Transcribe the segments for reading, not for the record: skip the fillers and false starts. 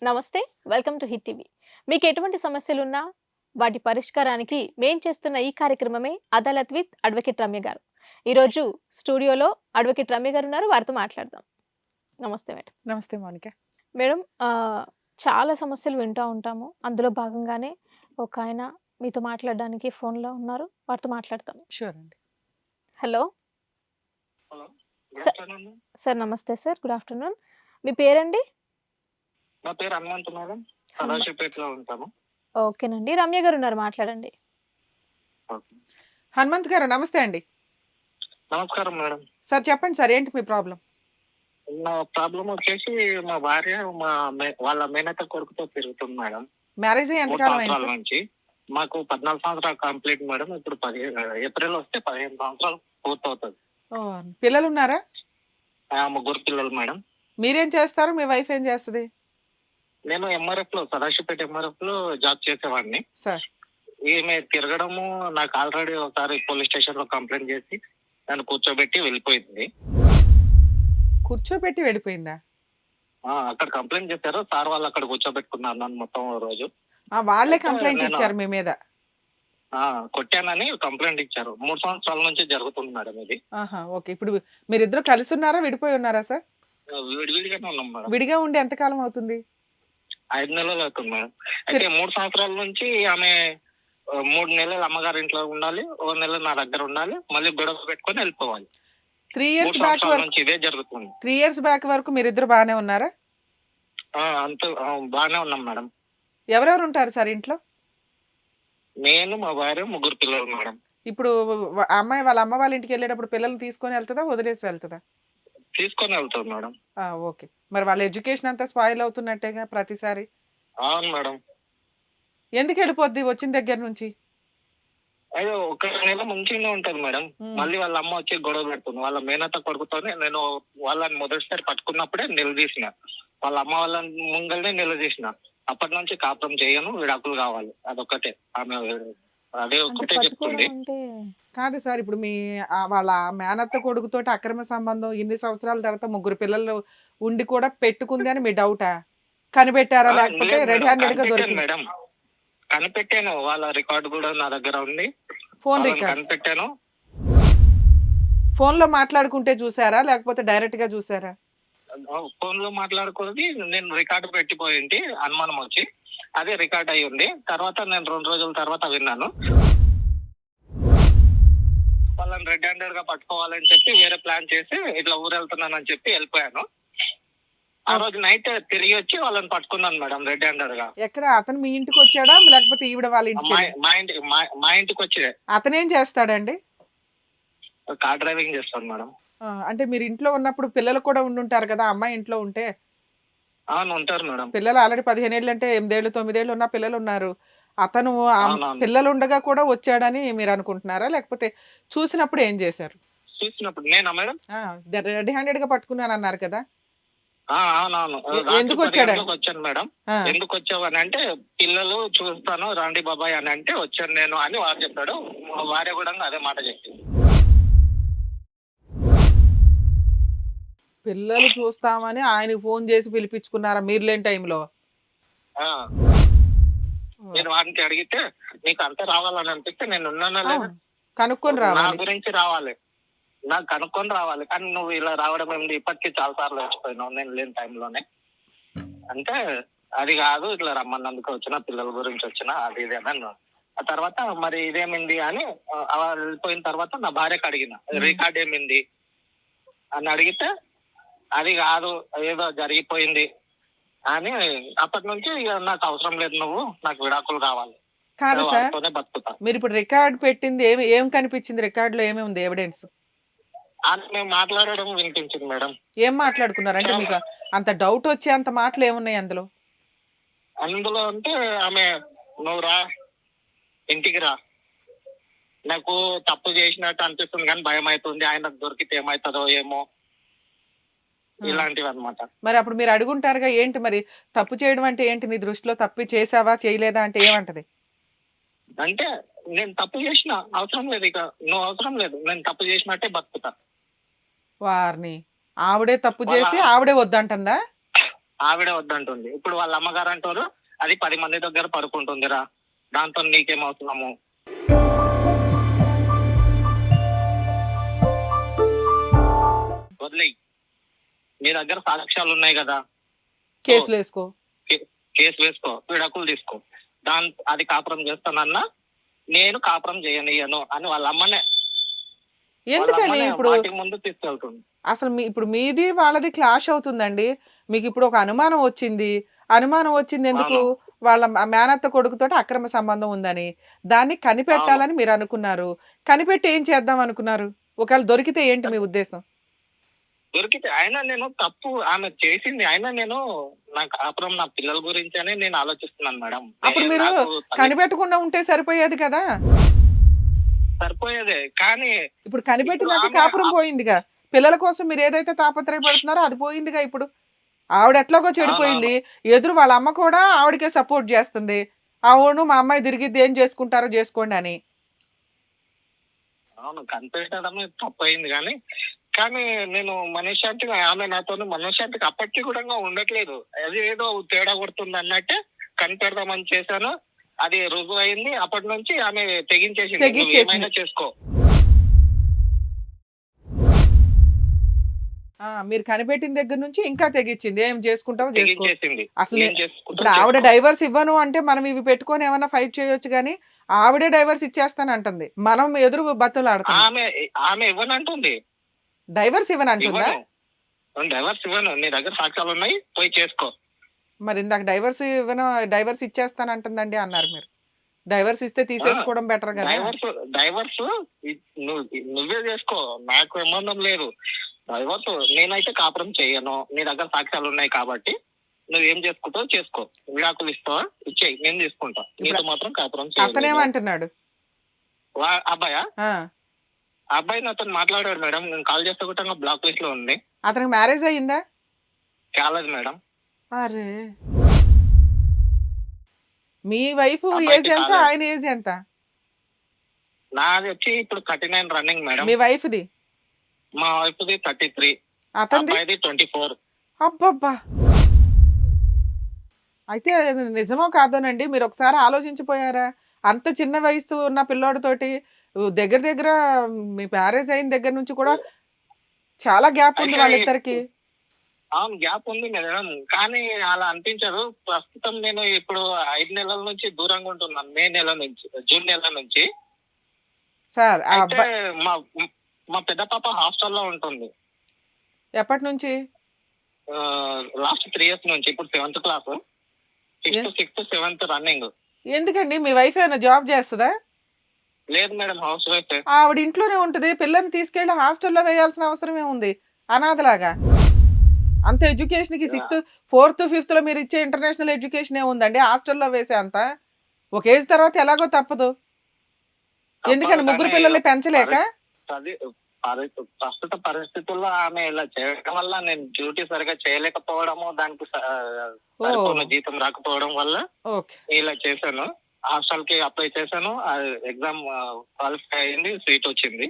నమస్తే. Welcome to hit TV. మీకు ఎటువంటి సమస్యలున్నా వాటి పరిష్కారానికి మేం చేస్తున్న ఈ కార్యక్రమమే అదాలత్ విత్ అడ్వకేట్ రమ్య గారు. ఈరోజు స్టూడియోలో అడ్వకేట్ రమ్య గారు ఉన్నారు. వారితో మాట్లాడదాం. నమస్తే మేడం. నమస్తే మౌనిక. మేడం చాలా సమస్యలు వింటూ ఉంటాము. అందులో భాగంగానే ఒక ఆయన మీతో మాట్లాడడానికి ఫోన్లో ఉన్నారు. వారితో మాట్లాడతాం. షూర్ అండి. Hello hello. Good sir. Afternoon. Sir నమస్తే సార్. Good afternoon. మీ పేరండి? నా పేరు హనుమంత్ మేడం. సదాశివపేటలో ఉంటాము. ఓకేనండి. రమ్య గారు ఉన్నారు, మాట్లాడండి. ఓకే. హనుమంత్ గారు నమస్తే అండి. నమస్కారం మేడం. సార్ చెప్పండి సార్, ఏంటి మీ ప్రాబ్లం? నా ప్రాబ్లం వచ్చేసి మా భార్య వాళ్ళ మేనత్త కొడుకుతో తిరుగుతుంది మేడం. మ్యారేజ్ అయ్యి 3 ఎంతకాలం అయింది సంవత్సరాల సార్? నుంచి. మాకు 14 సంవత్సరాలు కంప్లీట్ మేడం. ఇప్పుడు ఏప్రిల్ వస్తే 15 సంవత్సరాలు పూర్తవుతుంది. ఓ, పిల్లలు ఉన్నారా? ముగ్గురు పిల్లలు మేడం. మీరేం చేస్తారు, మీ వైఫ్ ఏం చేస్తుంది? నేను ఎంఆర్ఎఫ్ లో సదాశివపేట ఎంఆర్ఎఫ్ లో జాబ్ చేసేవాడిని. సార్ ఈమె తిరగడము నాకు ఆల్రెడీ ఒకసారి పోలీస్ స్టేషన్ లో కంప్లైంట్ చేసి నన్ను కూర్చోబెట్టి వెళ్ళిపోయింది. కూర్చోబెట్టి వెళ్ళిపోయిందా? అక్కడ కంప్లైంట్ చేశారు సార్, వాళ్ళు అక్కడ కూర్చోబెట్టుకున్నారు నన్ను మొత్తం రోజు. వాళ్ళే అయితే కంప్లైంట్ నేను- ఇచ్చారు మీ మీద? కొట్టానని కంప్లైంట్ ఇచ్చారు. 3 సంవత్సరాల నుంచి జరుగుతుంది మేడం ఇది. ఆహా, ఓకే. ఇప్పుడు మీరిద్దరు కలిసి ఉన్నారా, విడిపోయి ఉన్నారా సార్? విడివిడిగానే ఉన్నాం మేడం. విడిగా ఉండి ఎంతకాలం అవుతుంది? 5 నెలలు అవుతుంది మేడం. అయితే 3 సంవత్సరాల నుంచి ఆమె 3 నెలలు అమ్మగారి ఇంట్లో ఉండాలి, 1 నెల నా దగ్గర ఉండాలి, మళ్ళీ గొడవ పెట్టుకొని వెళ్ళిపోవాలి. 3 3 ఇయర్స్ బ్యాక్ సంవత్సరాల వరకు నుంచి ఇదే జరుగుతుంది. 3 ఇయర్స్ బ్యాక్ వరకు మీరిద్దరు బాగానే ఉన్నారా? అంత బాగానే ఉన్నాం మేడం. ఎవరెవరు ఉంటారు సార్ ఇంట్లో? నేను, మా భార్య, ముగ్గురు పిల్లలు మేడం. ఇప్పుడు అమ్మాయి వాళ్ళ అమ్మ వాళ్ళ ఇంటికి వెళ్ళేటప్పుడు పిల్లల్ని తీసుకొని వెళ్తుందా, వదిలేసి వెళ్తుందా? తీసుకొని వెళ్తాం మేడం. ఓకే. మరి వాళ్ళ ఎడ్యుకేషన్ అంతా స్పాయిల్ అవుతున్నట్టేగా ప్రతిసారి. అవును మేడం. ఎందుకు వెళ్ళిపోద్ది వచ్చిన దగ్గర నుంచి? అయ్యో, 1 నెల మంచిగానే ఉంటది మేడం. మళ్ళీ వాళ్ళ అమ్మ వచ్చి గొడవ పెడుతుంది. వాళ్ళ మేనత్త కొడుకుతోనే నేను వాళ్ళని మొదటిసారి పట్టుకున్నప్పుడే నిలదీసిన, వాళ్ళ అమ్మ వాళ్ళ ముంగల్నే నిలదీసిన. అప్పటి నుంచి కాపురం చేయను, విడాకులు కావాలి, అదొక్కటే ఆమె అదే ఒక్కటే చెప్తుంది. అంటే కాదు సార్, ఇప్పుడు మీ వాళ్ళ మేనత్త కొడుకుతోటి అక్రమ సంబంధం ఇన్ని సంవత్సరాల తర్వాత 3 పిల్లలు ఉండి కూడా పెట్టుకుంది అని మీ డౌటా? కనిపెట్టారా, లేకపోతే లేదు రెడ్ మేడం, హ్యాండెడ్ గా కనిపెట్టాను దొరికింది? మేడం. కనిపెట్టాను, వాళ్ళ రికార్డు కూడా నా దగ్గర ఉంది. ఫోన్ వాళ్ళని రికార్డ్స్ కనిపెట్టాను. ఫోన్ లో మాట్లాడుకుంటే చూసారా, లేకపోతే డైరెక్ట్ గా చూసారా? ఫోన్ లో మాట్లాడుకున్నది నేను రికార్డు పెట్టిపోయింది, అనుమానం వచ్చి అదే రికార్డ్ అయి ఉంది. తర్వాత నేను 2 రోజుల తర్వాత విన్నాను. వాళ్ళని రెడ్ హ్యాండెడ్ గా పట్టుకోవాలని చెప్పి వేరే ప్లాన్ చేసి ఇట్లా ఊరు వెళ్తున్నానని చెప్పి వెళ్ళిపోయాను. ఆ రోజు నైట్ తిరిగి వచ్చి వాళ్ళని పట్టుకున్నాను మేడం, రెడ్ హ్యాండెడ్ గా. ఎక్కడ అతను మీ ఇంటికి వచ్చాడా, లేకపోతే ఈవిడ వాళ్ళ ఇంటికి? మా ఇంటికి వచ్చి అతనేం చేస్తాడండి? కార్ డ్రైవింగ్ చేస్తాను మేడం. అంటే మీరు ఇంట్లో ఉన్నప్పుడు పిల్లలు కూడా ఉండుంటారు కదా, అమ్మాయి ఇంట్లో ఉంటే? అవును, ఉంటారు మేడం. పిల్లలు ఆల్రెడీ 15 ఏళ్ళు అంటే 8 ఏళ్ళు 9 ఏళ్ళు ఉన్న పిల్లలు ఉన్నారు. అతను అవునవును. పిల్లలు ఉండగా కూడా వచ్చాడని మీరు అనుకుంటున్నారా, లేకపోతే చూసినప్పుడు ఏం చేశారు? చూసినప్పుడు నేనా మేడం? రెడ్ హ్యాండెడ్ గా పట్టుకున్నాను అన్నారు కదా. అవునవును. ఎందుకు వచ్చాడు? వచ్చాను మేడం. ఎందుకు వచ్చావు అని అంటే, పిల్లలు చూస్తాను రాండి బాబాయ్ అని అంటే వచ్చాను నేను అని వాడు చెప్పాడు. మా భార్య కూడా అదే మాట చెప్పింది. పిల్లలు చూస్తామని ఆయనకు ఫోన్ చేసి పిలిపించుకున్నారా మీరు లేని టైంలో? ఆ, నేను వాడికి అడిగితే నీకు అంత రావాలని అనిపిస్తే నేను ఉన్నానా లేదా, కనుక్కొని నా రావాలి. గురించి రావాలి, నాకు కనుక్కొని రావాలి, కానీ నువ్వు ఇలా రావడం ఏంటి, ఇప్పటికీ చాలా సార్లు వచ్చిపోయినావు నేను లేని టైంలోనే అంటే, అది కాదు ఇట్లా రమ్మన్నందుకు వచ్చిన, పిల్లల గురించి వచ్చిన, అది ఇది అని అన్నాడు. ఆ తర్వాత మరి ఇదేమింది అని వెళ్ళిపోయిన తర్వాత నా భార్యకు అడిగిన, రికార్డ్ ఏమింది అని అడిగితే, అది కాదు ఏదో జరిగిపోయింది అని. అప్పటి నుంచి ఇక నాకు అవసరం లేదు, నువ్వు నాకు విడాకులు కావాలి, కాదు సార్, వాటితోనే బతుకుతా మీరు ఇప్పుడు రికార్డ్ పెట్టింది ఏం కనిపించింది? రికార్డ్ లో ఏమేమి ఉంది ఎవిడెన్స్? అని మేము మాట్లాడడం వినిపించింది మేడం. ఏం మాట్లాడుకున్నారు అంటే మీకు అంత డౌట్ వచ్చే అంత మాటలు ఏమున్నాయి అందులో? అందులో అంటే ఆమె, నువ్వు రా ఇంటికి రా, నాకు తప్పు చేసినట్టు అనిపిస్తుంది కానీ భయం అవుతుంది, ఆయనకు దొరికితే ఏమవుతుందో ఏమో, ఇలాంటివి అనమాట. మరి అప్పుడు మీరు అడుగుంటారుగా, ఏంటి మరి తప్పు చేయడం అంటే ఏంటి, నీ దృష్టిలో తప్పు చేసావా చేయలేదా అంటే ఏమంటది? అంటే నేను తప్పు చేసిన అవసరం లేదు, ఇక నువ్వు అవసరం లేదు, నేను తప్పు చేసినట్టే బతుకుతా. వారిని ఆవిడే తప్పు చేసి ఆవిడే వద్దంటుందా? ఆవిడ వద్దంటుంది. ఇప్పుడు వాళ్ళ అమ్మగారు అంటారు అది 10 మంది దగ్గర పడుకుంటుందిరా, దాంతో నీకేం అవసరము, వదిలేయి, నీ దగ్గర సాక్ష్యాలు ఉన్నాయి కదా, కేసులు వేసుకో. కేసు వేసుకో, విడాకులు తీసుకో, అది కాపురం చేస్తానన్నా నేను కాపురం చేయనియను అని వాళ్ళ అమ్మనే ఎందుకని ఇప్పుడు ముందు తీసుకెళ్తుంది. అసలు ఇప్పుడు మీది వాళ్ళది క్లాష్ అవుతుందండి. మీకు ఇప్పుడు ఒక అనుమానం వచ్చింది ఎందుకు? వాళ్ళ మేనత్త కొడుకుతో అక్రమ సంబంధం ఉందని, దాన్ని కనిపెట్టాలని మీరు అనుకున్నారు. కనిపెట్టి ఏం చేద్దాం అనుకున్నారు? ఒకవేళ దొరికితే ఏంటి మీ ఉద్దేశం? దొరికితే అయినా నేను తప్పు ఆమె చేసింది, అయినా నేను నా కాపురం నా పిల్లల గురించి అని నేను ఆలోచిస్తున్నాను మేడం. అప్పుడు మీరు కనిపెట్టకుండా ఉంటే సరిపోయేది కదా. సరిపోయేదే, కానీ ఇప్పుడు కనిపెట్టినాక కాపురం పోయిందిగా. పిల్లల కోసం మీరు ఏదైతే తాపత్రయపడుతున్నారో అది పోయిందిగా. ఇప్పుడు ఆవిడ ఎట్లాగో చెడిపోయింది, ఎదురు వాళ్ళ అమ్మ కూడా ఆవిడకే సపోర్ట్ చేస్తుంది. అవును మా అమ్మాయి తిరిగిద్ది, ఏం చేసుకుంటారో చేసుకోండి అని. అవును, కనిపెట్టడమే తప్పయింది. కానీ నేను మనశ్శాంతిగా, ఆమె నాతో మనశ్శాంతికి అప్పటికి కూడా ఉండట్లేదు. అది ఏదో తేడా కొడుతుంది అన్నట్టే కనిపెడదామని చేశాను. అది రుజువు అయింది. అప్పటి నుంచి ఆమె తెగించేసింది, ఏమైనా చేసుకో. మీరు కనిపెట్టిన దగ్గర నుంచి ఇంకా తెగించింది, ఏం చేసుకుంటావో చేసుకో. అసలు ఇప్పుడు ఇప్పుడు ఆవిడ డైవర్స్ ఇవ్వను అంటే మనం ఇవి పెట్టుకొని ఏమన్నా ఫైట్ చేయొచ్చు, కానీ ఆవిడే డైవర్స్ ఇచ్చేస్తానంటుంది. మనం ఎదురు బతులాడుతాం. ఆమె ఇవ్వనంటుంది, డైవర్స్ ఇవ్వనంటుందా? డైవర్స్ ఇవ్వను, నీ దగ్గర సాక్ష్యాలు ఉన్నాయి, పోయి చేసుకో. మరి ఇందాక డైవర్స్ ఇచ్చేస్తానంటుందండి అన్నారు మీరు. డైవర్స్ ఇస్తే తీసేసుకోవడం బెటర్ కదా. డైవర్స్ నువ్వే చేసుకో, నాకు సంబంధం లేదు. డైవర్స్ నేనైతే కాపురం చేయను, నీ దగ్గర సాక్ష్యాలు ఉన్నాయి కాబట్టి నువ్వేం చేసుకుంటావు చేసుకో. విడాకులు ఇస్తావా ఇచ్చేయి, నేను తీసుకుంటా, నీతో మాత్రం కాపురం చేయను. అతనేమంటున్నాడు? అబ్బాయా? అబ్బాయి నాతో మాట్లాడాడు మేడం, నేను కాల్ చేస్తే కూడా బ్లాక్ లిస్ట్ లో ఉంది. అతనికి మ్యారేజ్ అయ్యిందా? కాలేదు మేడం. అరే, మీ వైఫ్ ఏజ్ ఎంత, ఆయన ఏజ్ ఎంత? నాది వచ్చి ఇప్పుడు 39 running madam. Me wife the? మా వైఫ్ ది 33, అతనిది 24. అబ్బబ్బా, అయితే నిజమో కాదోనండి, మీరు ఒకసారి ఆలోచించిపోయారా? అంత చిన్న వయసు ఉన్న పిల్లోడితోటి దగ్గర మీ మ్యారేజ్ అయిన దగ్గర నుంచి కూడా చాలా గ్యాప్ ఉంది వాళ్ళిద్దరికి. అవును, గ్యాప్ ఉంది మేడం, కానీ అలా అనిపించదు. ప్రస్తుతం నేను ఇప్పుడు 5 నెలల నుంచి దూరంగా ఉంటున్నాను. జూన్ నెల నుంచి. సార్ మా పెద్ద పాప హాస్టల్లో ఉంటుంది. ఎప్పటి నుంచి? లాస్ట్ 3 years నుంచి. ఇప్పుడు 7th class, 5th, 6th, 7th running. ఎందుకండి, మీ వైఫ్ ఏమైనా జాబ్ చేస్తుందా? లేదు మేడం, హౌస్ వైఫ్. ఆవిడ ఇంట్లోనే ఉంటుంది, పిల్లల్ని తీసుకెళ్లి హాస్టల్లో వేయాల్సిన అవసరం ఏముంది అనాథలాగా? అంత ఎడ్యుకేషన్ కి 6th, 4th, 5th లో మీరు ఇచ్చే ఇంటర్నేషనల్ ఎడ్యుకేషన్ ఏముందండి హాస్టల్లో వేసే అంత? ఒక ఏజ్ తర్వాత ఎలాగో తప్పదు. ఎందుకని ముగ్గురు పిల్లల్ని పెంచలేక? ప్రస్తుత పరిస్థితుల్లో ఆమె ఇలా చేయడం వల్ల నేను డ్యూటీ సరిగా చేయలేకపోవడము, దానికి జీతం రాకపోవడం వల్ల ఇలా చేశాను. హాస్టల్ కి అప్లై చేశాను, ఎగ్జామ్ క్వాలిఫై అయింది, సీట్ వచ్చింది.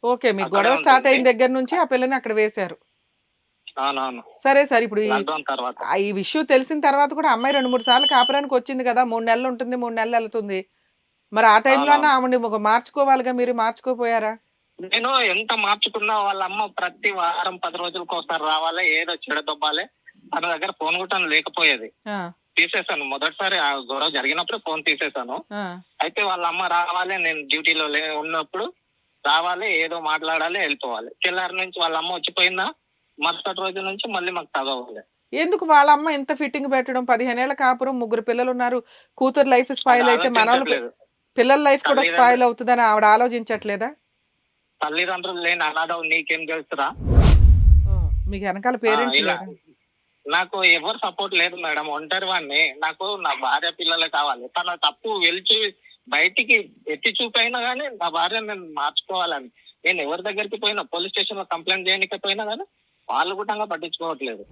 ఓకే, మీకు గొడవ స్టార్ట్ అయిన దగ్గర నుంచి ఆ పిల్లని అక్కడ వేశారు. అవునవును. సరే సార్, ఇప్పుడు తర్వాత ఈ విషయం తెలిసిన తర్వాత కూడా అమ్మాయి 2-3 సార్లు కాపురానికి వచ్చింది కదా, 3 నెలలు ఉంటుంది, 3 నెలలు వెళ్తుంది. మరి ఆ టైంలో ఆవిడ మార్చుకోవాలిగా, మీరు మార్చుకోపోయారా? నేను ఎంత మార్చుకున్నా వాళ్ళ అమ్మ ప్రతి వారం 10 రోజులకు ఒకసారి రావాలి, ఏదో చెడదొబ్బాలి. తన దగ్గర ఫోన్ కూడా లేకపోయేది, తీసేసాను. మొదటిసారి ఆ గొడవ జరిగినప్పుడు ఫోన్ తీసేసాను. అయితే వాళ్ళ అమ్మ రావాలి, నేను డ్యూటీలో ఉన్నప్పుడు రావాలి, ఏదో మాట్లాడాలి, వెళ్ళిపోవాలి. తెల్లారి నుంచి వాళ్ళ అమ్మ వచ్చిపోయిందా, మరుసటి రోజు నుంచి మళ్ళీ మాకు తగవాలి. ఎందుకు వాళ్ళ అమ్మ ఇంత ఫిట్టింగ్ పెట్టడం? 15 ఏళ్ల కాపురం, 3 పిల్లలు ఉన్నారు, కూతురు లైఫ్ స్పాయిల్ అయితే మన పిల్లల లైఫ్ కూడా స్పాయిల్ అవుతుందని ఆవిడ ఆలోచించట్లేదా? తల్లిదండ్రులు లేని అనాథం నీకేం తెలుసురా? మీకు వెనకాల పేరెంట్స్ నాకు ఎవరు సపోర్ట్ లేదు మేడం, ఒంటరి వాడిని. నాకు నా భార్య పిల్లలే కావాలి. తన తప్పు వెలిచి బయటికి ఎత్తి చూపైనా గానీ నా భార్య నేను మార్చుకోవాలని, నేను ఎవరి దగ్గరికి పోయినా, పోలీస్ స్టేషన్ లో కంప్లైంట్ చేయడానికి పోయినా కానీ వాళ్ళు కూడా పట్టించుకోవట్లేదు.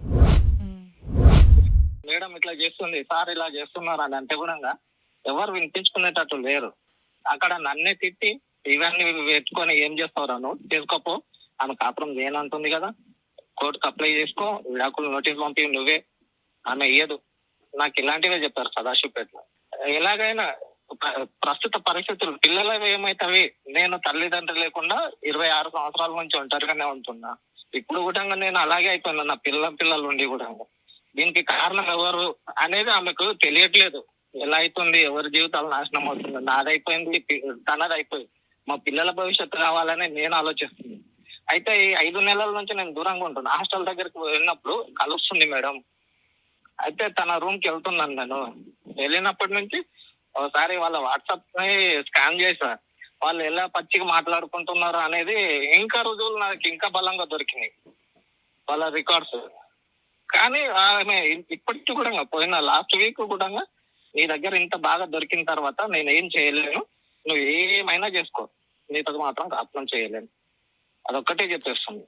మేడం ఇట్లా చేస్తుంది, సార్ ఇలా చేస్తున్నారు అని అంటే కూడా ఎవరు వినిపించుకునేటట్టు లేరు. అక్కడ నన్నే తిట్టి ఇవన్నీ పెట్టుకొని ఏం చేస్తావు నువ్వు, చేసుకోపో, ఆమె కాపురం చేయనంటుంది కదా, కోర్టుకు అప్లై చేసుకో, విడాకులు నోటీస్ పంపి నువ్వే, ఆమె ఇయ్యదు. నాకు ఇలాంటివే చెప్పారు సదాశివపేటలో. ఎలాగైనా ప్రస్తుత పరిస్థితులు పిల్లలు ఏమైతావి, నేను తల్లిదండ్రులు లేకుండా 26 సంవత్సరాల నుంచి ఒంటరిగానే ఉంటున్నా. ఇప్పుడు కూడా నేను అలాగే అయిపోయినా, నా పిల్లలు ఉండి కూడా. దీనికి కారణం ఎవరు అనేది ఆమెకు తెలియట్లేదు. ఎలా అవుతుంది, ఎవరి జీవితాలు నాశనం అవుతుంది, నాదైపోయింది, తనది అయిపోయింది, మా పిల్లల భవిష్యత్తు కావాలని నేను ఆలోచిస్తుంది. అయితే ఈ 5 నెలల నుంచి నేను దూరంగా ఉంటున్నా. హాస్టల్ దగ్గరికి వెళ్ళినప్పుడు కలుస్తుంది మేడం. అయితే తన రూమ్ కి వెళ్తున్నాను నేను. వెళ్ళినప్పటి నుంచి ఒకసారి వాళ్ళ వాట్సాప్ ని స్కాన్ చేశా. వాళ్ళు ఎలా పచ్చిగా మాట్లాడుకుంటున్నారు అనేది ఇంకా రుజువులు నాకు ఇంకా బలంగా దొరికినాయి, వాళ్ళ రికార్డ్స్. కానీ ఆమె ఇప్పటికీ కూడా పోయిన లాస్ట్ వీక్ కూడా, నీ దగ్గర ఇంత బాగా దొరికిన తర్వాత నేను ఏం చేయలేను, నువ్వు ఏమైనా చేసుకో, నీతో మాత్రం కాపురం చేయలేను, అదొక్కటే చెప్పేస్తుంది.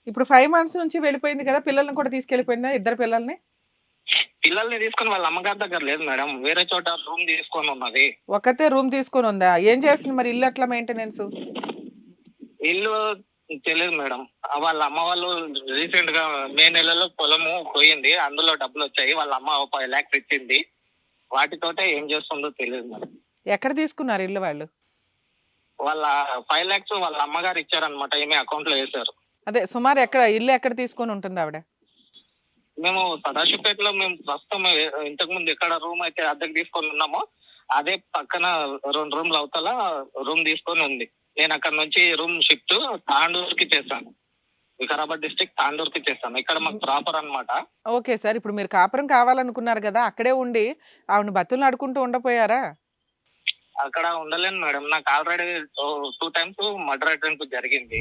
ఇప్పుడు 5 months నుంచి వెళ్ళిపోయింది కదా, పిల్లల్ని కూడా తీసుకెళ్లిపోయిందా, ఇద్దరు పిల్లల్ని? పిల్లల్ని తీసుకొని వాళ్ళ అమ్మగారి దగ్గర లేదు మేడం, వేరే చోట రూమ్ తీసుకొని ఉన్నది. ఒకతే రూమ్ తీసుకొని ఉందా? ఏం చేస్తుంది మరి, ఇల్లు అట్లా మెయింటెనెన్స్? ఇల్లు తెలియదు మేడం. వాళ్ళ అమ్మ వాళ్ళు రీసెంట్ గా మే నెలలో పొలము పోయింది, అందులో డబ్బులు వచ్చాయి, వాళ్ళ అమ్మ 5 lakhs ఇచ్చింది. వాటితోటే ఏం చేస్తుందో తెలియదు మేడం. ఎక్కడ తీసుకున్నారు ఇల్లు వాళ్ళు? వాళ్ళ 5 lakhs వాళ్ళ అమ్మగారు ఇచ్చారనమాట, ఏమి అకౌంట్ లో వేశారు. అదే సుమారు ఎక్కడ ఇల్లు ఎక్కడ తీసుకొని ఉంటుంది ఆవిడ? మేము సదాశివపేటలో మేము ప్రస్తుతం ఇంతకు ముందు ఎక్కడ రూమ్ అయితే అద్దెకు తీసుకొని ఉన్నామో అదే పక్కన 2 రూమ్లు అవతల రూమ్ తీసుకొని ఉంది. నేను అక్కడ నుంచి రూమ్ షిఫ్ట్ తాండూరుకి చేశాను, వికారాబాద్ డిస్ట్రిక్ట్ తాండూరుకి చేశాను. ఇక్కడ మాకు ప్రాపర్ అన్నమాట. ఓకే సార్, ఇప్పుడు మీరు కాపురం కావాలనుకున్నారు కదా, అక్కడే ఉండి ఆవిడ బతులు ఆడుకుంటూ ఉండపోయారా? అక్కడ ఉండలేను మేడం, నాకు ఆల్రెడీ 2 times మర్డర్ అటెంప్ట్ జరిగింది.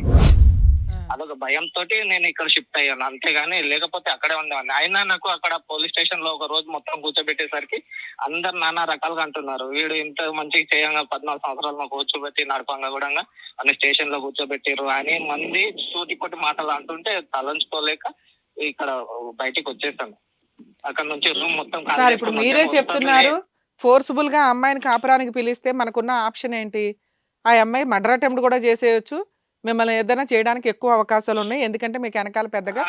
అదొక భయంతో నేను ఇక్కడ షిఫ్ట్ అయ్యాను, అంతేగాని లేకపోతే అక్కడే ఉండేవాడిని. అయినా నాకు అక్కడ పోలీస్ స్టేషన్ లో ఒక రోజు మొత్తం కూర్చోబెట్టేసరికి అందరు నానా రకాలుగా అంటున్నారు, వీడు ఇంత మంచిగా చేయంగా 14 సంవత్సరాలు మాకు కూర్చోబెట్టి నడపంగా కూడా అన్ని స్టేషన్ లో కూర్చోబెట్టారు అని మంది సూటికొట్టి మాటలు అంటుంటే తలంచుకోలేక ఇక్కడ బయటికి వచ్చేసాను. అక్కడ నుంచి రూమ్ మొత్తం సార్ ఇప్పుడు మీరే చెప్తున్నారు ఫోర్స్ఫుల్ గా అమ్మాయిని కాపురానికి పిలిస్తే మనకున్న ఆప్షన్ ఏంటి? ఆ అమ్మాయి మర్డర్ అటెంప్ట్ కూడా చేసేయచ్చు, మిమ్మల్ని ఏదైనా చేయడానికి ఎక్కువ అవకాశాలు ఉన్నాయి, ఎందుకంటే మీకు వెనకాల పెద్దగా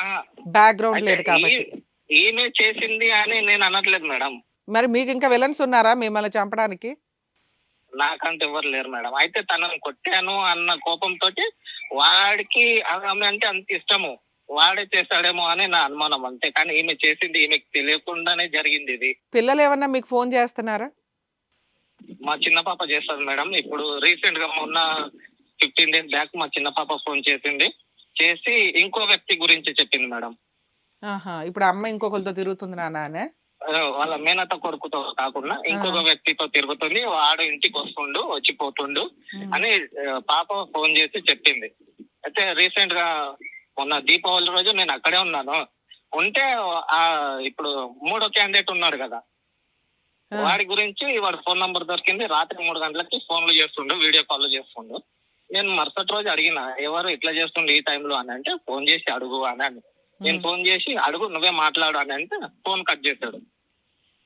బ్యాక్గ్రౌండ్ లేదు కాబట్టి. ఈమె చేసింది అని నేను అనట్లేదు మేడం. మరి మీకు ఇంకా విలన్స్ ఉన్నారా మిమ్మల్ని చంపడానికి? నాకంటే ఎవరు లేరు మేడం. అయితే తనని కొట్టాను అన్న కోపంతో వాడికి ఆమె అంటే అంత ఇష్టము, వాడే చేస్తాడేమో అని నా అనుమానం, అంతే. కానీ ఈమె చేసింది ఈమెకి తెలియకుండానే జరిగింది ఇది. పిల్లలు ఏమన్నా మీకు ఫోన్ చేస్తున్నారా? మా చిన్న పాప చేస్తుంది మేడం. ఇప్పుడు రీసెంట్ గా మొన్న 15 days బ్యాక్ మా చిన్న పాప ఫోన్ చేసి ఇంకో వ్యక్తి గురించి చెప్పింది మేడం. ఇప్పుడు అమ్మ ఇంకొకరితో తిరుగుతుంది నాన్న, వాళ్ళ మేనత్త కొడుకుతో కాకుండా ఇంకొక వ్యక్తితో తిరుగుతుంది, వాడు ఇంటికి వచ్చిపోతుండు అని పాప ఫోన్ చేసి చెప్పింది. అయితే రీసెంట్ గా మొన్న దీపావళి రోజు నేను అక్కడే ఉన్నాను. ఉంటే ఇప్పుడు 3వ క్యాండిడేట్ ఉన్నాడు కదా, వాడి గురించి వాడి ఫోన్ నంబర్ దొరికింది. రాత్రి 3 గంటలకి ఫోన్లు చేస్తుండు, వీడియో కాల్ చేస్తుండు. నేను మరుసటి రోజు అడిగిన, ఎవరు ఇట్లా చేస్తుండే ఈ టైంలో అని అంటే, ఫోన్ చేసి అడుగు అని. నేను ఫోన్ చేసి అడుగు, నువ్వే మాట్లాడు అని అంటే ఫోన్ కట్ చేశాడు.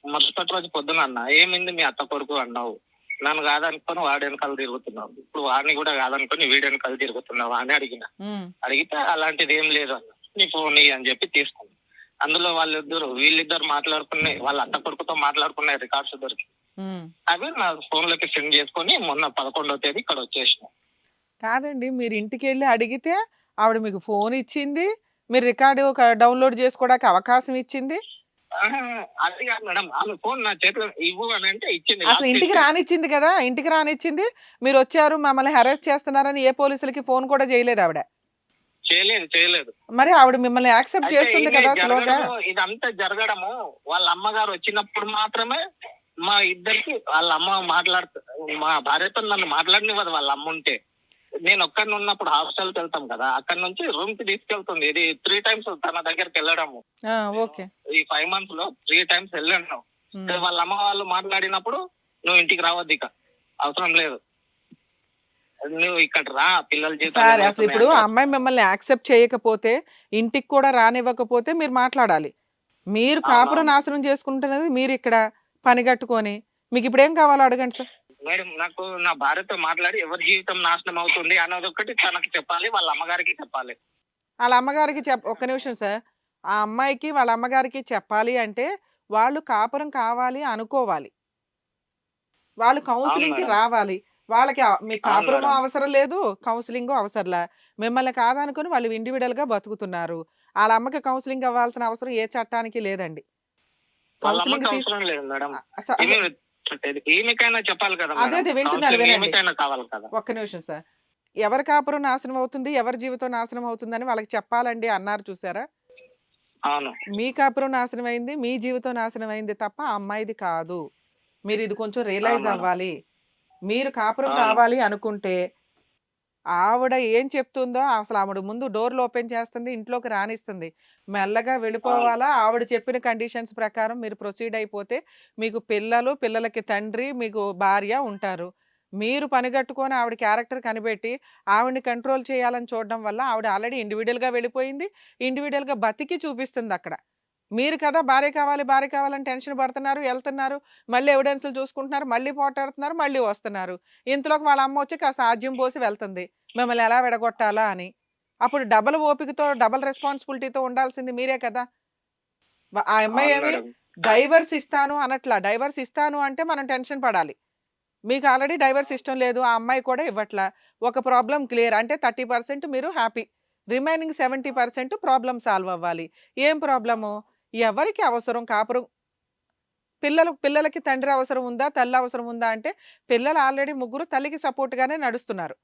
మరుసటి రోజు పొద్దున అన్న, ఏమింది మీ అత్త కొడుకు అన్నావు, నన్ను కాదనుకొని వాడి వెనకాల తిరుగుతున్నావు, ఇప్పుడు వాడిని కూడా కాదనుకొని వీడి వెనకాల తిరుగుతున్నావు అని అడిగితే అలాంటిది ఏం లేదు అన్న, నీ ఫోన్ అని చెప్పి తీసుకున్నాను. అందులో వీళ్ళిద్దరు మాట్లాడుకునే, వాళ్ళ అత్త కొడుకుతో మాట్లాడుకునే రికార్డ్స్ దొరికి అవి నా ఫోన్ లోకి సెండ్ చేసుకొని మొన్న 11వ తేదీ ఇక్కడ వచ్చేసిన. కాదండి, మీరు ఇంటికి వెళ్ళి అడిగితే ఆవిడ మీకు ఫోన్ ఇచ్చింది, మీరు రికార్డు డౌన్లోడ్ చేసుకోవడానికి అవకాశం ఇచ్చింది. అది కాదు మేడం, ఆమె ఫోన్ నా చేతిలో ఇవ్వు అని అంటే ఇచ్చింది. అసలు ఇంటికి రానిచ్చింది కదా, ఇంటికి రానిచ్చింది. మీరు వచ్చారు మమ్మల్ని హెరాస్ చేస్తున్నారని ఏ పోలీసులకి ఫోన్ కూడా చేయలేదు ఆవిడ? చేయలేదు. మరి ఆవిడ మిమ్మల్ని యాక్సెప్ట్ చేస్తుంది కదా స్లోగా. ఇదంతా జరగడము వాళ్ళ అమ్మగారు వచ్చినప్పుడు మాత్రమే. మా ఇద్దరికి వాళ్ళ అమ్మ మా భార్యతో నన్ను మాట్లాడనివ్వదు వాళ్ళ అమ్మ ఉంటే. నేను ఒక్కడిని ఉన్నప్పుడు హాస్టల్కి వెళ్తాం కదా, అక్కడ నుంచి రూమ్ కి తీసుకెళ్తుంది. ఇది 3 times తన దగ్గరికి వెళ్ళడము. ఈ 5 months లో 3 times వెళ్ళాను. వాళ్ళ అమ్మ వాళ్ళు మాట్లాడినప్పుడు, నువ్వు ఇంటికి రావద్దు, ఇక అవసరం లేదు, నువ్వు ఇక్కడ రా, పిల్లలు సార్ అసలు ఇప్పుడు అమ్మాయి మిమ్మల్ని యాక్సెప్ట్ చేయకపోతే, ఇంటికి కూడా రానివ్వకపోతే మీరు మాట్లాడాలి. మీరు కాపురం నాశనం చేసుకుంటున్నది మీరు ఇక్కడ పని కట్టుకొని, మీకు ఇప్పుడు ఏం కావాలో అడగండి సార్. మేడం నాకు నా భార్యతో మాట్లాడి ఎవరి జీవితం నాశనం అవుతుంది అన్నది ఒకటి తనకి చెప్పాలి, వాళ్ళ అమ్మగారికి చెప్పాలి. వాళ్ళ అమ్మగారికి ఒక్క నిమిషం సార్. ఆ అమ్మాయికి వాళ్ళ అమ్మగారికి చెప్పాలి అంటే, వాళ్ళు కాపురం కావాలి అనుకోవాలి. వాళ్ళు అవును కౌన్సెలింగ్‌కి మేడం. రావాలి. వాళ్ళకి మీ అవును కాపురము మేడం. అవసరం లేదు, కౌన్సెలింగు అవసరంలా. మిమ్మల్ని కాదనుకుని వాళ్ళు ఇండివిడ్యుయల్‌గా బతుకుతున్నారు. ఆళ్ళ అమ్మకి కౌన్సెలింగ్ అవ్వాల్సిన అవసరం ఏ చట్టానికి లేదండి. వాళ్ళ అమ్మకి కౌన్సెలింగ్ అవసరం లేదు మేడం. అస అస ఈమె ఈమెకైనా చెప్పాలి కదా అదే మేడం. అదే వింటున్నాను కౌన్సిలింగ్ వినండి. ఈమెకైనా కావాలి కదా. ఒక్క నిమిషం సార్. ఎవరి కాపురం నాశనం అవుతుంది, ఎవరి జీవితం నాశనం అవుతుందని వాళ్ళకి చెప్పాలండి అన్నారు చూసారా? అవును. మీ కాపురం నాశనం అయింది, మీ జీవితం నాశనం అయింది తప్ప ఆ అమ్మాయిది కాదు. మీరిది కొంచెం అవును రియలైజ్ మేడం. అవ్వాలి. మీరు కాపురం అవును. కావాలి అనుకుంటే, ఆవిడ ఏం చెప్తుందో అసలు ఆవిడ ముందు డోర్‌లు ఓపెన్ చేస్తుంది, ఇంట్లోకి రానిస్తుంది. మెల్లగా అవును. వెళ్ళిపోవాలా, ఆవిడ చెప్పిన కండిషన్స్ ప్రకారం మీరు ప్రొసీడ్ అయిపోతే, మీకు పిల్లలు, పిల్లలకి తండ్రి, మీకు భార్య ఉంటారు. మీరు పనిగట్టుకొని ఆవిడ క్యారెక్టర్ కనిపెట్టి, ఆవిడని కంట్రోల్ చేయాలని చూడడం వల్ల ఆవిడ ఆల్రెడీ ఇండివిడ్యుయల్‌గా వెళ్ళిపోయింది. ఇండివిడ్యుయల్‌గా బతికి చూపిస్తుందక్కడ. మీరు కదా భార్య కావాలి, భార్య కావాలని టెన్షన్ పడుతున్నారు, ఎళ్తున్నారు. మళ్ళీ ఎవిడెన్స్‌లు చూసుకుంటున్నారు, మళ్ళీ పోటాడుతున్నారు, మళ్ళీ వస్తున్నారు. ఇంతలోకి వాళ్ళ అమ్మొచ్చి కాస్త ఆజ్యం పోసి వెళ్తుంది. మిమ్మల్ని ఎలా విడగొట్టాలా అని. అప్పుడు డబుల్ ఓపికతో, డబుల్ రెస్పాన్సిబిలిటీతో ఉండాల్సింది మీరే కదా! ఆ అమ్మాయి అవును ఏమి మేడం. డైవర్స్ ఇస్తాను అనట్లా. డైవర్స్ ఇస్తాను అంటే మనం టెన్షన్ పడాలి. మీకు ఆల్రెడీ డైవర్స్ ఇష్టం లేదు. ఆ అమ్మాయి కూడా ఇవ్వట్లా. ఒక ప్రాబ్లమ్ క్లియర్. అంటే 30% మీరు హ్యాపీ. రిమైనింగ్ 70% ప్రాబ్లమ్ సాల్వ్ అవ్వాలి. ఏం ప్రాబ్లము? ఎవరికి అవసరం కాపురం పిల్లలకి తండ్రి అవసరం ఉందా? తల్లి అవసరం ఉందా? అంటే పిల్లలు ఆల్రెడీ ముగ్గురు తల్లికి సపోర్ట్‌గానే నడుస్తున్నారు.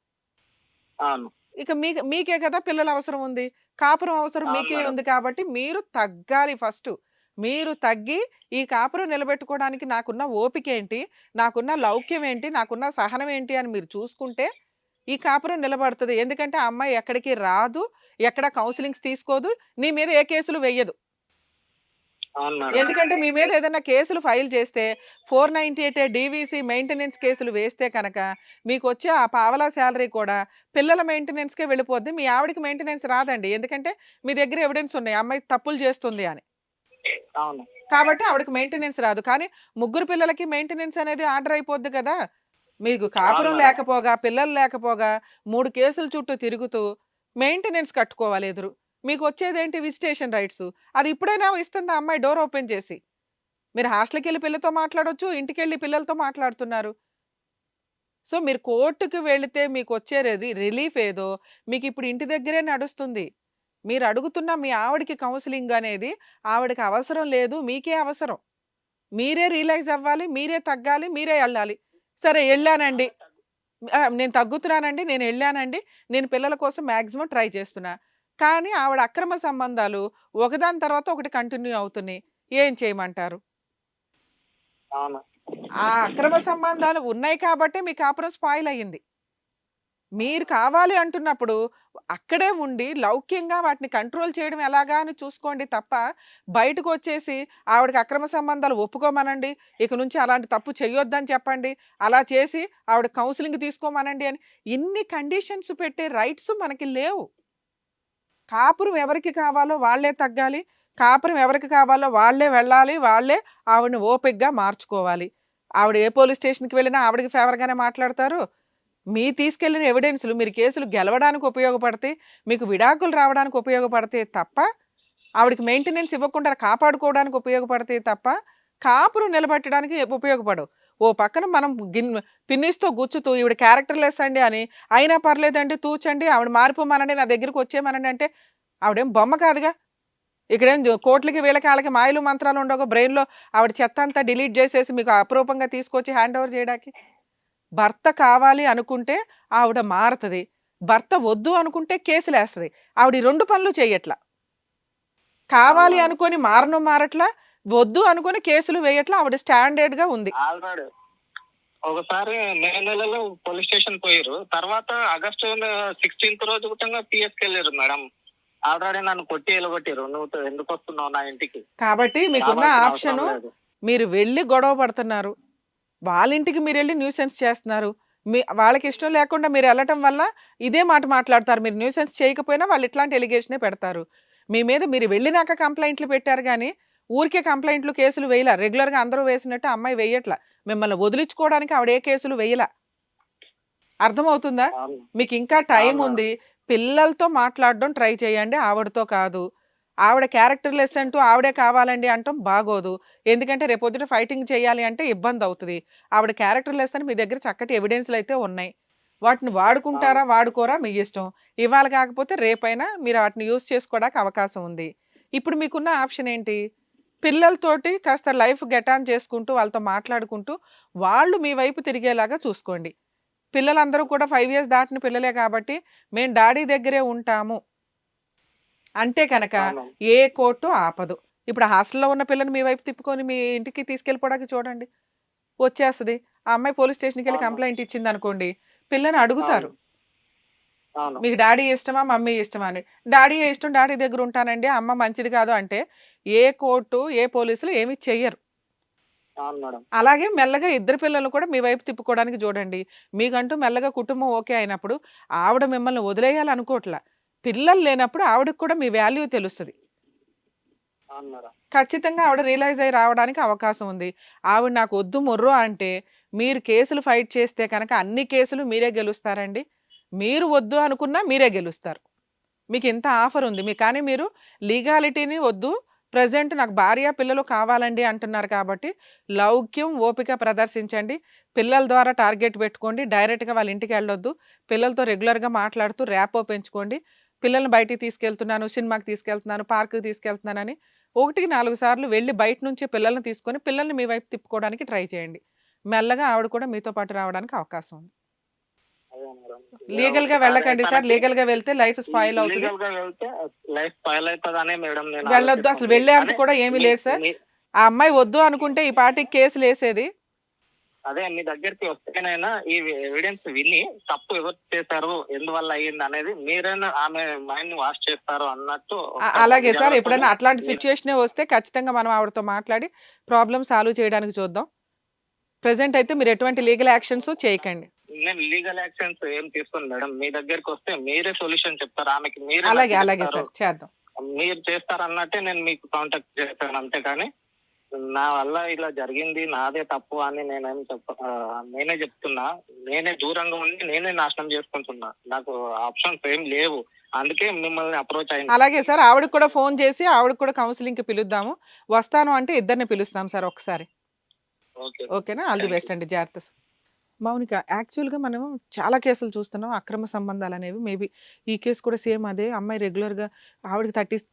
అవును. ఇక మీకే కదా పిల్లల అవసరం ఉంది. కాపురం అవసరం అవును మీకే మేడం. ఉంది కాబట్టి మీరు తగ్గాలి ఫస్టు. మీరు తగ్గి ఈ కాపురం నిలబెట్టుకోవడానికి నాకున్న ఓపికేంటి? నాకున్న లౌక్యం ఏంటి? నాకున్న సహనం ఏంటి? అని మీరు చూసుకుంటే ఈ కాపురం నిలబడతది. ఎందుకంటే ఆ అమ్మాయి ఎక్కడికి రాదు. ఎక్కడ కౌన్సెలింగ్స్ తీసుకోదు. నీ మీద ఏ కేసులు వెయ్యదు. అవును మేడం. ఎందుకంటే మీ మీద ఏదైనా కేసులు ఫైల్ చేస్తే 498 డీవీసీ మెయింటెనెన్స్ కేసులు వేస్తే కనుక మీకొచ్చే ఆ పావలా సాలరీ కూడా పిల్లల మెయింటెనెన్స్‌కే వెళ్ళిపోద్ది. మీ ఆవిడకి మెయింటెనెన్స్ రాదండి. ఎందుకంటే మీ దగ్గర ఎవిడెన్స్ ఉన్నాయి. అమ్మాయి తప్పులు చేస్తుంది అని. అవును. కాబట్టి ఆవిడకి మెయింటెనెన్స్ రాదు. కానీ ముగ్గురు పిల్లలకి మెయింటెనెన్స్ అనేది ఆర్డర్ అయిపోద్ది కదా! మీకు అవును కాపురం మేడం. లేకపోగా, పిల్లలు లేకపోగా 3 కేసుల చుట్టూ తిరుగుతూ మెయింటెనెన్స్ కట్టుకోవాలి ఎదురు. మీకొచ్చేదేంటి విజిటేషన్ రైట్సు. అది ఇప్పుడైనా ఇస్తుంది ఆ అమ్మాయి డోర్ ఓపెన్ చేసి. మీరు హాస్టల్‌కెళ్ళి పిల్లతో మాట్లాడొచ్చు. ఇంటికెళ్ళి పిల్లలతో మాట్లాడుతున్నారు. సో, మీరు కోర్ట్‌కి వెళితే మీకొచ్చే రిలీఫ్ ఏదో మీకిప్పుడు ఇంటి దగ్గరే నడుస్తుంది. మీరు అడుగుతున్న మీ ఆవిడకి కౌన్సెలింగ్ అనేది ఆవిడకి అవసరం లేదు. మీకే అవసరం. మీరే రియలైజ్ అవ్వాలి. మీరే తగ్గాలి. మీరే ఎళ్ళాలి. సరే ఎళ్ళానండి. నేను తగ్గుతున్నానండి. నేనెళ్ళానండి. నేను పిల్లల కోసం మాక్సిమం ట్రై చేస్తున్నా. కానీ ఆవిడ అక్రమ సంబంధాలు ఒకదాని తర్వాత ఒకటి కంటిన్యూ అవుతున్నాయి. ఏం చేయమంటారు? అవును. ఆ అక్రమ సంబంధాలు ఉన్నాయి కాబట్టే మీ కాపురం స్పాయిల్ అయ్యింది. మీరు కావాలి అంటున్నప్పుడు అక్కడే ఉండి లౌక్యంగా వాటిని కంట్రోల్ చేయడం ఎలాగా అని చూసుకోండి తప్ప, బయటకొచ్చేసి ఆవిడకి అక్రమ సంబంధాలు ఒప్పుకోమనండి. ఇక నుంచి అలాంటి తప్పు చేయొద్దని చెప్పండి. అలా చేసి ఆవిడ కౌన్సెలింగ్ తీసుకోమనండి అని ఇన్ని కండిషన్స్ పెట్టే రైట్స్ మనకి లేవు. కాపురం ఎవరికి కావాలో వాళ్ళే తగ్గాలి. కాపురం ఎవరికి కావాలో వాళ్ళే వెళ్ళాలి. వాళ్ళే ఆవిడని ఓపికగా మార్చుకోవాలి. ఆవిడ ఏ పోలీస్ స్టేషన్‌కి వెళ్ళినా ఆవిడకి ఫేవర్‌గానే మాట్లాడతారు. తీసుకెళ్ళిన ఎవిడెన్స్‌లు మీరు కేసులు గెలవడానికి ఉపయోగపడతాయి. మీకు విడాకులు రావడానికి ఉపయోగపడతాయి తప్ప, ఆవిడకి మెయింటెనెన్స్ ఇవ్వకుండా కాపాడుకోవడానికి ఉపయోగపడతాయి తప్ప, కాపురం నిలబెట్టడానికి ఉపయోగపడవు. ఓ పక్కన మనం పిన్నిస్‌తో గుచ్చుతూ ఈవిడ క్యారెక్టర్‌లెస్ అండి అని, అయినా పర్లేదండి తూచండి, ఆవిడ మారిపోమనండి, నా దగ్గరికి వచ్చేయమనండి అంటే, ఆవిడేం బొమ్మ కాదుగా. ఇక్కడేం కోట్లకి, వీళ్ళకి, ఆళ్ళకి మాయలు మంత్రాలు ఉండవుగా బ్రెయిన్‌లో ఆవిడ చెత్తంతా డిలీట్ జేసేసి మీకు అపురూపంగా తీసుకొచ్చి హ్యాండ్ ఓవర్ జేయడానికి. భర్త కావాలి అనుకుంటే ఆవిడ మారతది. భర్త వద్దు అనుకుంటే కేసులేస్తది. ఆవిడ ఈ 2 పనులు చెయ్యట్ల. కావాలి అవును. అనుకోని మారట్లా. వద్దు అనుకోని కేసులు వేయట్లా. ఆవిడ స్టాండర్డ్‌గా ఉంది. ఆల్రెడీ ఒకసారి మే నెలలో పోలీస్ స్టేషన్ పోయిర్రు. తర్వాత ఆగస్టు 16th రోజు గుట్టంగా పిఎస్‌కెళ్ళిర్రు మేడం. ఆల్రెడీ నన్ను కొట్టి ఎలగొట్టిర్రు. నువ్వు ఎందుకొస్తున్నావు నా ఇంటికి? కాబట్టి మీకున్న రావాల్సిన అవసరం ఆప్షను లేదు. మీరు వెళ్లి గొడవ పడుతున్నారు. వాళ్ళింటికి మీరెళ్లి న్యూసెన్స్ చేస్తున్నారు. వాళ్ళకిష్టం లేకుండా మీరెళ్ళటం వల్ల ఇదే మాట మాట్లాడతారు. మీరు న్యూసెన్స్ చేయకపోయినా వాళ్ళు ఇట్లాంటి ఎలిగేషనే పెడతారు. మీ మీద మీరు వెళ్ళినాక కంప్లెయింట్లు పెట్టారు గానీ, ఊరికే కంప్లెయింట్లు, కేసులు వేయలా. రెగ్యులర్‌గా అందరూ వేసినట్టు ఆ అమ్మాయి వేయట్ల. మిమ్మల్ని వదిలించుకోవడానికి ఆవిడ ఏ కేసులు వేయలా. అర్థమవుతుందా? అవును. మీకు ఇంకా టైం అవును. ఉంది. పిల్లలతో మాట్లాడడం ట్రై చేయండి, ఆవిడతో కాదు. ఆవిడ క్యారెక్టర్ లెస్ అంటూ ఆవిడే కావాలండి అంటాం బాగోదు. ఎందుకంటే రేపొద్దున ఫైటింగ్ చేయాలి అంటే ఇబ్బంది అవుతుంది. ఆవిడ క్యారెక్టర్ లెస్ అని మీ దగ్గర చక్కటి ఎవిడెన్స్‌లు అయితే ఉన్నాయి. వాటిని వాడుకుంటారా, అవును. వాడుకోరా మీ ఇష్టం. ఇవాళ కాకపోతే రేపైనా మీరు వాటిని యూజ్ చేసుకోవడానికి అవకాశం ఉంది. ఇప్పుడు మీకున్న ఆప్షన్ ఏంటి? పిల్లలతోటి కాస్త లైఫ్ గెట్ ఆన్ చేసుకుంటూ, వాళ్ళతో మాట్లాడుకుంటూ, వాళ్ళు మీ వైపు తిరిగేలాగా చూసుకోండి. పిల్లలందరూ కూడా 5 ఇయర్స్ దాటిన పిల్లలే కాబట్టి, మేము డాడీ దగ్గరే ఉంటాము అంటే కనుక అవును. ఏ కోర్టు ఆపదు. ఇప్పుడు హాస్టల్‌లో ఉన్న పిల్లని మీ వైపు తిప్పుకొని మీ ఇంటికి తీసుకెళ్ళిపోవడానికి చూడండి. వచ్చేస్తది. ఆ అమ్మాయి పోలీస్ స్టేషన్‌కెళ్ళి అవును. కంప్లెయింట్ ఇచ్చిందనుకోండి, పిల్లని అడుగుతారు. అవును. అవును. మీకు డాడీ ఇష్టమా? మమ్మీ ఇష్టమా అని. డాడీయే ఇష్టం, డాడీ దగ్గర ఉంటానండి. అమ్మ మంచిది కాదు అంటే, ఏ కోర్టు, ఏ పోలీసులు ఏమి చెయ్యరు. అవును మేడం. అలాగే మెల్లగా ఇద్దరు పిల్లలు కూడా మీ వైపు తిప్పుకోవడానికి చూడండి. మీకంటూ మెల్లగా కుటుంబం ఓకే అయినప్పుడు, ఆవిడ మిమ్మల్ని వదిలేయాలనుకోవట్లా. పిల్లలు లేనప్పుడు ఆవిడకి కూడా మీ వాల్యూ తెలుస్తది. అవును మేడం. ఖచ్చితంగా ఆవిడ రియలైజ్ అయ్యి రావడానికి అవకాశం ఉంది. ఆవిడ నాకు వద్దు మొర్రో అంటే, మీరు కేసులు ఫైట్ చేస్తే కనుక అన్ని కేసులు మీరే గెలుస్తారండి. మీరు వద్దు అనుకున్నా మీరే గెలుస్తారు. మీకు ఇంత ఆఫర్ ఉంది. కానీ మీరు లీగాలిటీని వద్దు. ప్రెజెంట్ నాకు భార్య, పిల్లలు కావాలండి అంటున్నారు కాబట్టి, లౌక్యం, ఓపిక ప్రదర్శించండి. పిల్లల ద్వారా టార్గెట్ పెట్టుకోండి. డైరెక్ట్‌గా వాళ్ళ ఇంటికెళ్ళొద్దు. పిల్లలతో రెగ్యులర్‌గా మాట్లాడుతూ ర్యాపో పెంచుకోండి. పిల్లల్ని బయటికి తీసుకెళ్తున్నాను, సినిమాకి తీసుకెళ్తున్నాను, పార్క్‌కి తీసుకెళ్తున్నానని 1కి 4 సార్లు వెళ్లి బయట నుంచి పిల్లల్ని తీసుకొని, పిల్లల్ని మీ వైపు తిప్పుకోవడానికి ట్రై చేయండి. మెల్లగా ఆవిడ కూడా మీతో పాటు రావడానికి అవకాశం ఉంది. అదే మేడం. లీగల్‌గా అదే వెళ్ళకండి సార్. తనకి లీగల్‌గా వెళ్తే లైఫ్ స్పాయిల్ అవుతది. లీగల్‌గా వెళ్తే లైఫ్ స్పాయిల్ అయితదనే మేడం నేను వెళ్ళొద్దు. అసలు ఆలోచిస్తుంది. వెళ్ళే అంత అదే కూడా ఏమీ మీ లేదు సార్. మీ ఆ అమ్మాయి వద్దు అనుకుంటే ఈ పాటికి కేసులేసేది. అదే మీ దగ్గరికి వస్తేనైనా ఈ ఎవిడెన్స్ విని తప్పు ఎవరు చేశారు, ఎందువల్ల అయ్యింది అనేది మీరైనా ఆమె మైండ్ వాష్ చేస్తారు అన్నట్టు అలాగే సార్. జాగ్రత్తగా ఎప్పుడైనా అట్లాంటి మీరు సిట్యుయేషనే వస్తే ఖచ్చితంగా మనం ఆవిడతో మాట్లాడి ప్రాబ్లమ్ సాల్వ్ చేయడానికి చూద్దాం. ప్రెజెంట్ అయితే మీరు ఎటువంటి లీగల్ యాక్షన్స్ చేయకండి. నేను లీగల్ యాక్షన్స్ ఏం తీసుకోను మేడం. మీ దగ్గరికి వస్తే మీరే సొల్యూషన్ చెప్తారు. ఆమెకి మీరే అలాగే నచ్చ అలాగే చెప్తారు. సార్. చేద్దాం. మీరు చేస్తారన్నట్టే నేను మీకు కాంటాక్ట్ చేశాను అంతేగాని నా వల్ల ఇలా జరిగింది నాదే తప్పు అని నేనే చెప్తున్నా. నేనే దూరంగా ఉండి నేనే నాశనం చేసుకుంటున్నా. నాకు ఆప్షన్స్ ఏం లేవు. అందుకే మిమ్మల్ని అప్రోచ్ అయింది. అలాగే సార్. ఆవిడకి కూడా ఫోన్ చేసి ఆవిడకి కూడా కౌన్సెలింగ్‌కి పిలుద్దాము. వస్తాను అంటే ఇద్దరిని పిలుస్తాం సార్ ఒకసారి. ఓకే. ఓకేనా? All the thank best you. అండి. జాగ్రత్త సార్. మౌనిక, యాక్చువల్‌గా మనం చాలా కేసులు చూస్తున్నాం. అక్రమ సంబంధాలనేవి మేబీ ఈ కేసు కూడా సేమ్ అదే. అమ్మాయి రెగ్యులర్‌గా ఆవిడకి 36,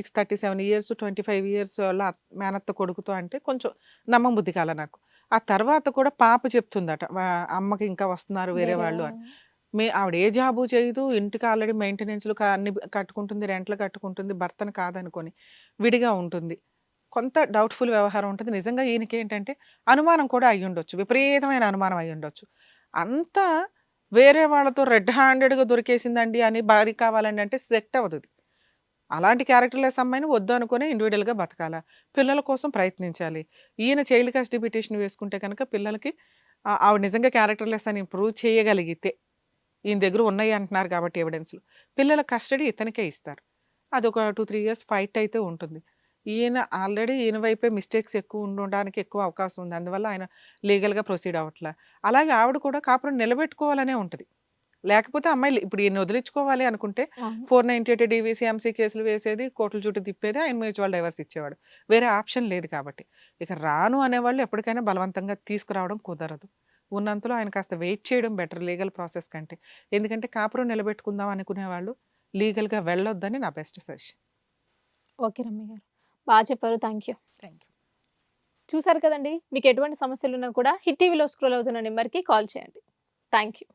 37 ఇయర్స్, 25 ఇయర్స్ వాళ్ళ మేనత్త కొడుకుతో అంటే కొంచెం నమ్మబుద్ధి కాల నాకు. ఆ తర్వాత కూడా పాప చెప్తుందట. అమ్మకి ఇంకా వస్తున్నారు వేరే వాళ్ళు అని. ఆవిడ ఏ జాబు చేయదు. ఇంటికి ఆల్రెడీ మెయింటెనెన్స్‌లు అన్ని కట్టుకుంటుంది. రెంట్‌లు కట్టుకుంటుంది. భర్తను కాదనుకోని. విడిగా ఉంటుంది. కొంత డౌట్‌ఫుల్ వ్యవహారం ఉంటది. నిజంగా ఈయనకేంటంటే అనుమానం కూడా అయ్యుండొచ్చు. విపరీతమైన అనుమానం అయ్యుండొచ్చు. అంతా వేరే వాళ్ళతో రెడ్ హ్యాండెడ్‌గా దొరికేసిందండి అని భార్య కావాలండి అంటే సెట్ అవ్వదది. అలాంటి క్యారెక్టర్‌లెస్ అమ్మాయిని వద్దు అనుకుని ఇండివిడ్యువల్‌గా బతకాల. పిల్లల కోసం ప్రయత్నించాలి. ఈయన చైల్డ్ కస్టడీ పిటిషన్ వేసుకుంటే కనుక పిల్లలకి ఆవిడ నిజంగా క్యారెక్టర్‌లెస్ అని ప్రూవ్ చేయగలిగితే, ఈయన దగ్గర ఉన్నాయి అంటున్నారు కాబట్టి ఎవిడెన్స్‌లు. పిల్లల కస్టడీ ఇతనికే ఇస్తారు. అదొక 2, 3 ఇయర్స్ ఫైట్ అయితే ఉంటుంది. ఈయన వైపే మిస్టేక్స్ ఎక్కువ ఉండడానికి ఎక్కువ అవకాశం ఉంది. అందువల్ల ఆయన లీగల్‌గా ప్రొసీడ్ అవ్వట్ల. అలాగే ఆవిడ కూడా కాపురం నిలబెట్టుకోవాలనే ఉంటది. లేకపోతే అమ్మాయి ఇప్పుడు ఈయన్ని వదిలించుకోవాలి అనుకుంటే అవును. 498 డీవీసీ, ఎంసీ కేసులు వేసేది, కోర్టుల చుట్టూ తిప్పేది, ఆయన మ్యూచువల్ డైవర్స్ ఇచ్చేవాడు. వేరే ఆప్షన్ లేదు కాబట్టి. ఇక రాను అనేవాళ్ళు ఎప్పటికైనా బలవంతంగా తీసుకురావడం కుదరదు. ఉన్నంతలో ఆయన కాస్త వెయిట్ చేయడం బెటర్ లీగల్ ప్రాసెస్ కంటే. ఎందుకంటే కాపురం నిలబెట్టుకుందాం అనుకునేవాళ్ళు లీగల్‌గా వెళ్ళొద్దని నా బెస్ట్ సజెషన్. ఓకే రమ్య గారు. బాగా చెప్పారు. Thank you. Thank you. చూసారు కదండి. మీకు ఎటువంటి సమస్యలున్నా కూడా హిట్ టీవీలో స్క్రోల్ అవుతున్న నెంబర్‌కి కాల్ చేయండి. Thank you.